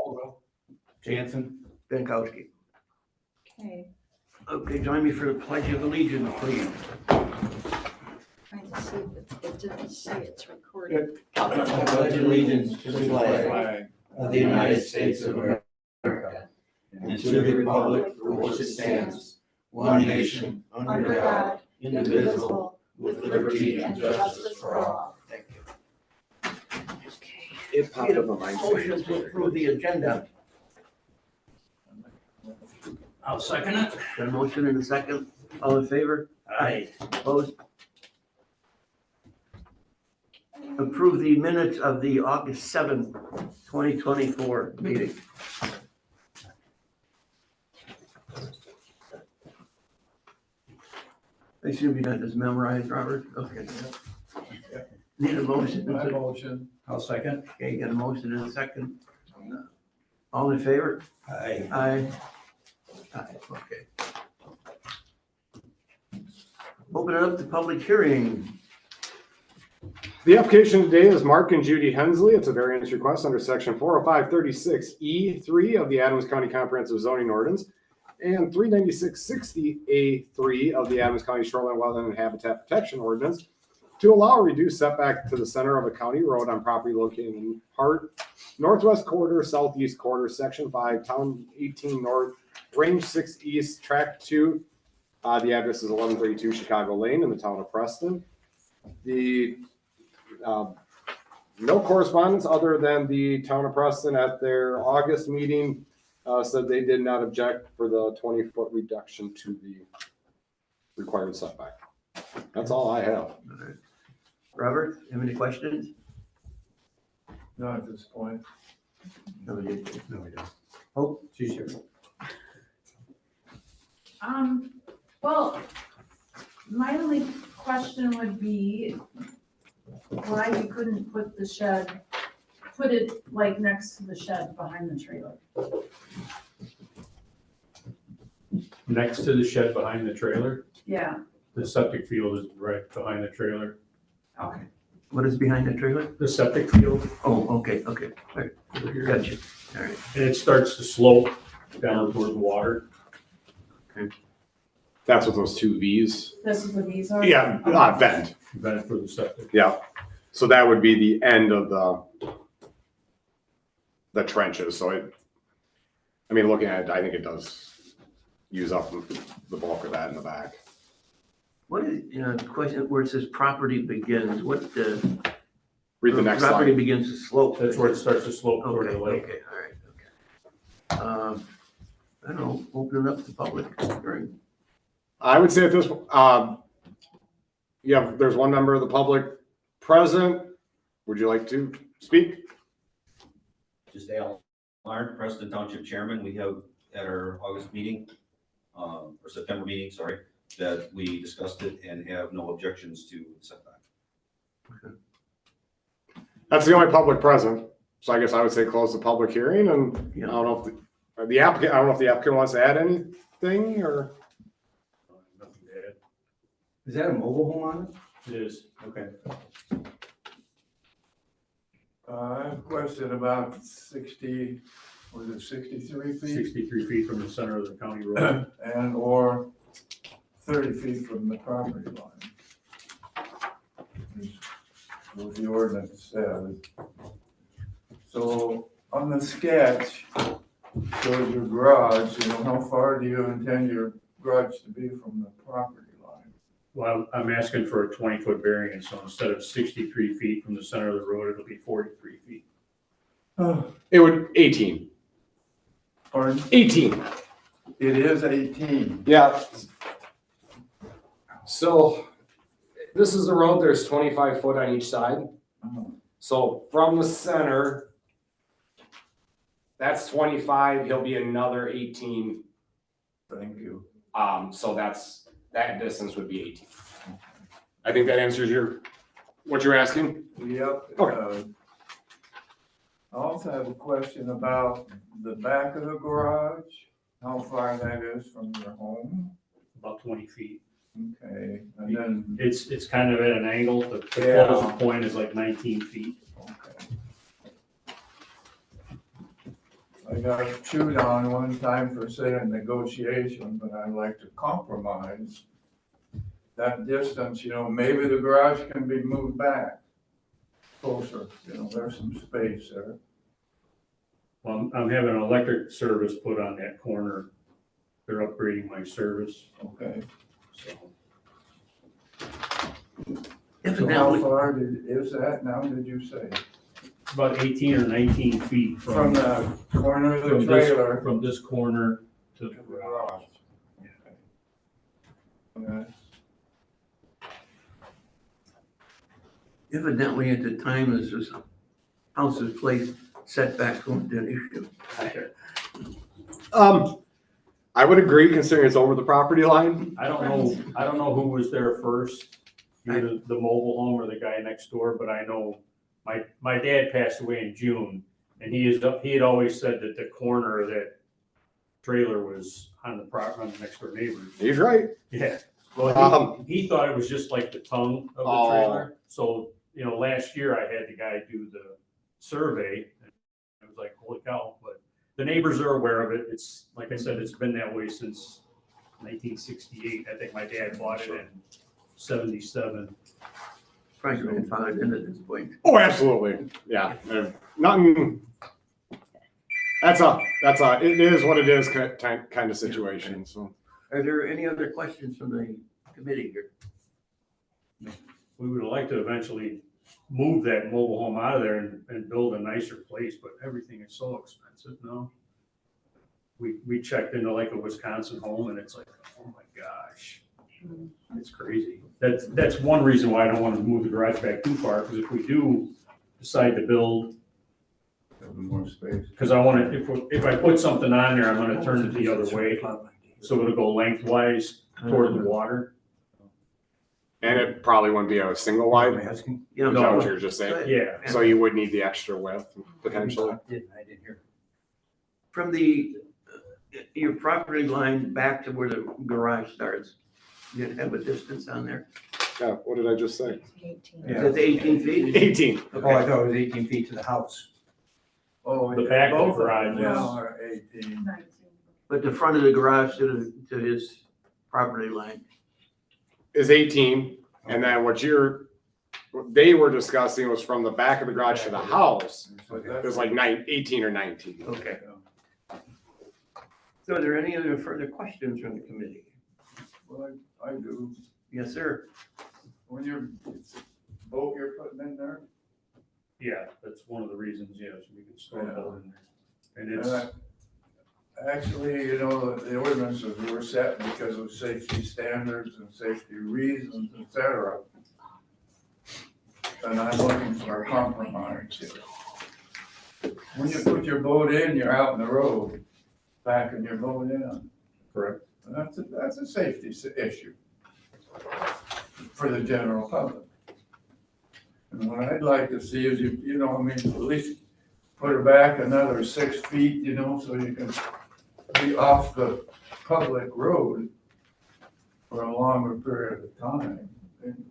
Caldwell. Jansen. Binkowski. Okay, Okay, join me for the Pledge of Allegiance, please. trying to see if it didn't say it's recorded. I pledge allegiance to the flag of the United States of America and to the republic for which it stands, one nation, under God, indivisible, with liberty and justice for all. Thank you. Okay. It popped up on my Motion to approve the agenda. I'll second it. Got a motion and a second. All in favor? Aye. Opposed? Approve the minutes of the August 7th, 2024 meeting. I assume you got this memorized, Robert? Okay. Need a motion? My motion. I'll second. Okay, got a motion and a second. All in favor? Aye. Aye. Aye, okay. Open it up to public hearing. The application today is Mark and Judy Hensley. It's a variance request under section 40536E3 of the Adams County Comprehensive Zoning Ordinance and 39660A3 of the Adams County Shoreline Wetland and Habitat Protection Ordinance to allow a reduced setback to the center of a county road on property located in Hart, northwest quarter, southeast quarter, section 5, town 18 north, range 6 east, tract 2. The address is 1132 Chicago Lane in the town of Preston. The no correspondence other than the town of Preston at their August meeting said they did not object for the 20-foot reduction to the required setback. That's all I have. All right. Robert, have any questions? No, at this point. No, we didn't. No, we don't. Hope? She's here. Well, my only question would be why you couldn't put the shed, put it like next to the shed behind the trailer. Next to the shed behind the trailer, Yeah, the septic field is right behind the trailer. okay. What is behind the trailer? The septic field, Oh, okay, okay. All right. Gotcha. All right. and it starts to slope down toward the water. That's what those two V's. This is what these are? Yeah, vent. Vent for the septic. Yeah. So that would be the end of the trenches. So I mean, looking at it, I think it does use up the bulk of that in the back. What is, question where it says property begins, what the? Read the next Property slide. begins to slope. That's where it starts to slope toward Okay, the lake. okay, all right, okay. I don't know, open it up to public hearing. I would say at this, there's one member of the public present. Would you like to speak? Just Al Larned, Preston Township Chairman. We have at our August meeting, or September meeting, sorry, that we discussed it and have no objections to setback. That's the only public present. So I guess I would say close the public hearing and I don't know if the applicant, I don't know if the applicant wants to add anything or. Nothing to add. Is that a mobile home on it? It is. Okay. I have a question about 63 feet? 63 feet from the center of the county road. And or 30 feet from the property line. Is what the ordinance says. So on the sketch, shows your garage, how far do you intend your garage to be from the property line? Well, I'm asking for a 20-foot variance, so instead of 63 feet from the center of the road, it'll be 43 feet. It would 18. Pardon? 18. It is 18. Yeah. So this is the road. There's 25 foot on each side. Oh, So from the center, that's 25. He'll be another 18. thank you. So that distance would be 18. I think that answers what you're asking. Yep. Okay. I also have a question about the back of the garage, how far that is from your home. About 20 feet. Okay, and then, It's kind of at an angle. The Yeah. closest point is like 19 feet. okay. I got chewed on one time for saying negotiation, but I'd like to compromise. That distance, maybe the garage can be moved back closer, there's some space there. Well, I'm having an electric service put on that corner. They're upgrading my service, Okay. so. So how Evidently, far is that now, did you say? About 18 or 19 feet From the corner of the from this- trailer From this corner to to the the garage. garage? Okay. evidently at the time this was house was placed, setbacks weren't an issue. I would agree considering it's over the property line. I don't know who was there first, either the mobile home or the guy next door, but I know my dad passed away in June, and he had always said that the corner of that trailer was on the next door neighbors. He's right. Yeah, well, he thought it was just like the tongue of the trailer, so, last year I had the guy do the survey, and I was like, holy cow, but the neighbors are aware of it. It's, like I said, it's been that way since 1968. I think my dad bought it in 77. Frank grandfathered in at this point. Oh, absolutely. Yeah. Nothing. It is what it is kind of situation. So Are there any other questions from the committee here? We would like to eventually move that mobile home out of there and build a nicer place, but everything is so expensive now. We checked into like a Wisconsin home and it's like, oh my gosh, it's crazy. That's one reason why I don't want to move the garage back too far, because if we do decide to build, Have more space. because I want to, if I put something on there, I'm going to turn it the other way, so it'll go lengthwise toward the water. and it probably wouldn't be a single wide. Is You that know, what you're just saying? Yeah, So you would need the extra width potentially. I didn't hear. from your property line back to where the garage starts, you have a distance on there? Yeah. What did I just say? 18. Is that the 18 feet? 18. Oh, I thought it was 18 feet to the house. Oh, The yeah, back of the both of them garage now are 18. 19. But the front of the garage to his property line. Is 18, and then what they were discussing was from the back of the garage to the house. So It was that's like 18 or 19. Okay. So are there any other further questions from the committee? Well, I do. Yes, sir. When it's a boat you're putting in there? yeah, that's one of the reasons, yes, we can store a boat in there. And And it's, Actually, the ordinances were set because of safety standards and safety reasons, et cetera. And I'm looking for a compromise here. When you put your boat in, you're out in the road, backing your boat in. correct. And that's a safety issue for the general public. And what I'd like to see is at least put it back another 6 feet, so you can be off the public road for a longer period of time, anyway.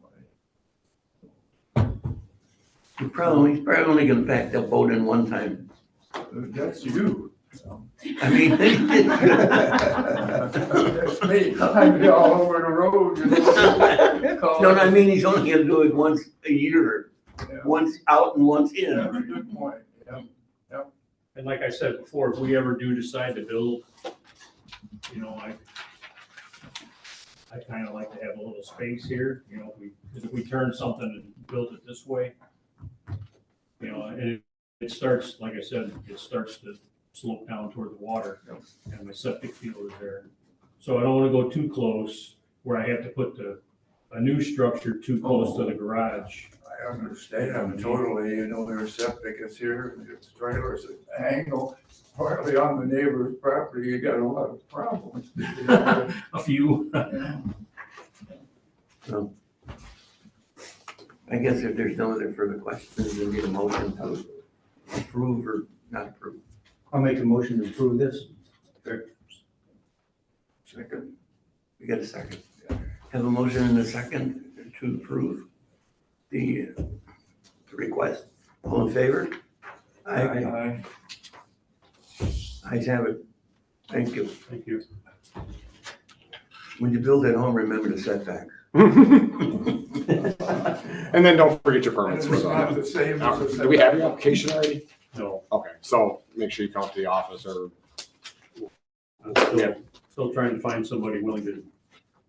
He's probably only gonna pack the boat in one time. That's you. I mean. That's me, I'd be all over the road, No, I mean, he's only gonna do it once a year, Yeah. once out and once That's in. a good point, yeah. And like I said before, if we ever do decide to build, I kind of like to have a little space here, because if we turn something and build it this way, and it starts, like I said, it starts to slope down toward the water, and my septic field is there. So I don't want to go too close where I have to put a new structure too close to the garage. I understand totally, their septic is here, and its trailer's at an angle, partly on the neighbor's property, you got a lot of problems. A few. So, I guess if there's no other further questions, we need a motion to approve or not approve. I'll make a motion to approve this. Second. We got a second. Have a motion and a second to approve the request. All in favor? Aye. Ayes have it. Thank you. Thank you. When you build at home, remember the setback. And then don't forget your permits for It's not the. the same as the. Do we have your application already? No, Okay, so make sure you come up to the office or, I'm still trying to find somebody willing to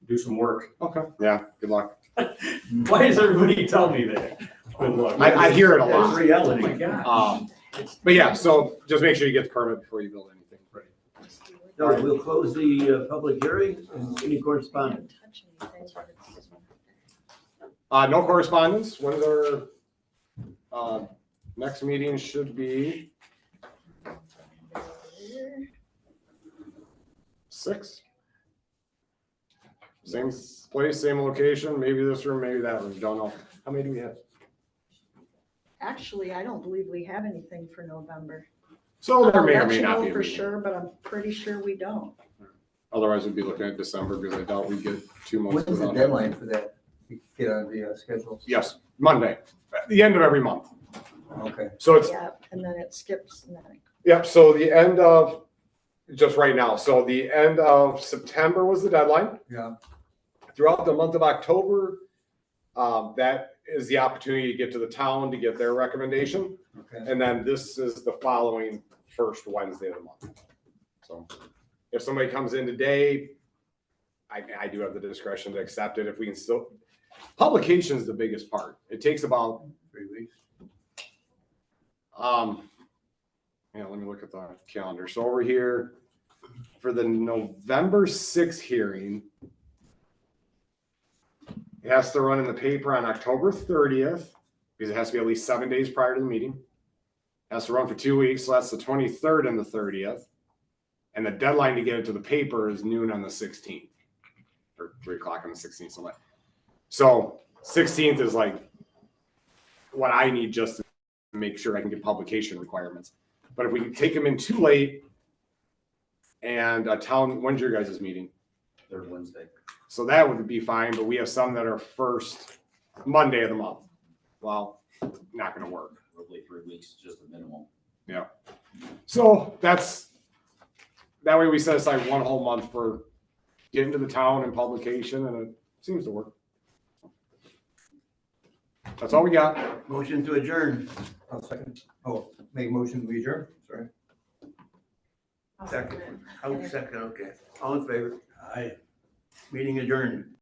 do some work. okay, yeah, good luck. Why does everybody tell me that? Good luck. I hear it a That's lot. Oh my reality. God. But yeah, so just make sure you get the permit before you build anything. No, we'll close the public hearing and any correspondence. Touch anything, but it's- No correspondence. When's our, next meeting should be 6? Same place, same location, maybe this room, maybe that room, don't know. How many do we have? Actually, I don't believe we have anything for November. So there may or I'll let may you not know be. a for meeting. sure, but I'm pretty sure we don't. Otherwise, we'd be looking at December because I doubt we get 2 months. When's the without- deadline for that? You get on the schedule? Yes, Monday, at the end of every month. Okay. So it's, Yeah, and then it skips and then it yep, so the end of, just right now, so the end of September was the deadline. Yeah. Throughout the month of October, that is the opportunity to get to the town to get their recommendation. Okay. And then this is the following first Wednesday of the month. So if somebody comes in today, I do have the discretion to accept it if we can still, publication's the biggest part. It takes about 3 weeks. Yeah, let me look at the calendar. So over here, for the November 6th hearing, it has to run in the paper on October 30th, because it has to be at least 7 days prior to the meeting. It has to run for 2 weeks, so that's the 23rd and the 30th. And the deadline to get it to the paper is noon on the 16th, or 3 o'clock on the 16th. So 16th is like what I need just to make sure I can get publication requirements. But if we take them in too late and a town, when's your guys' meeting? Third Wednesday. So that would be fine, but we have some that are first Monday of the month. Well, not gonna work. Roughly 3 weeks, just the minimum. So that way we set aside 1 whole month for getting to the town and publication, and it seems to work. That's all we got. Motion to adjourn. I'll second. Oh, make motion to adjourn, sorry. I'll Second. it. I'll second, okay. All in favor? Aye. Meeting adjourned.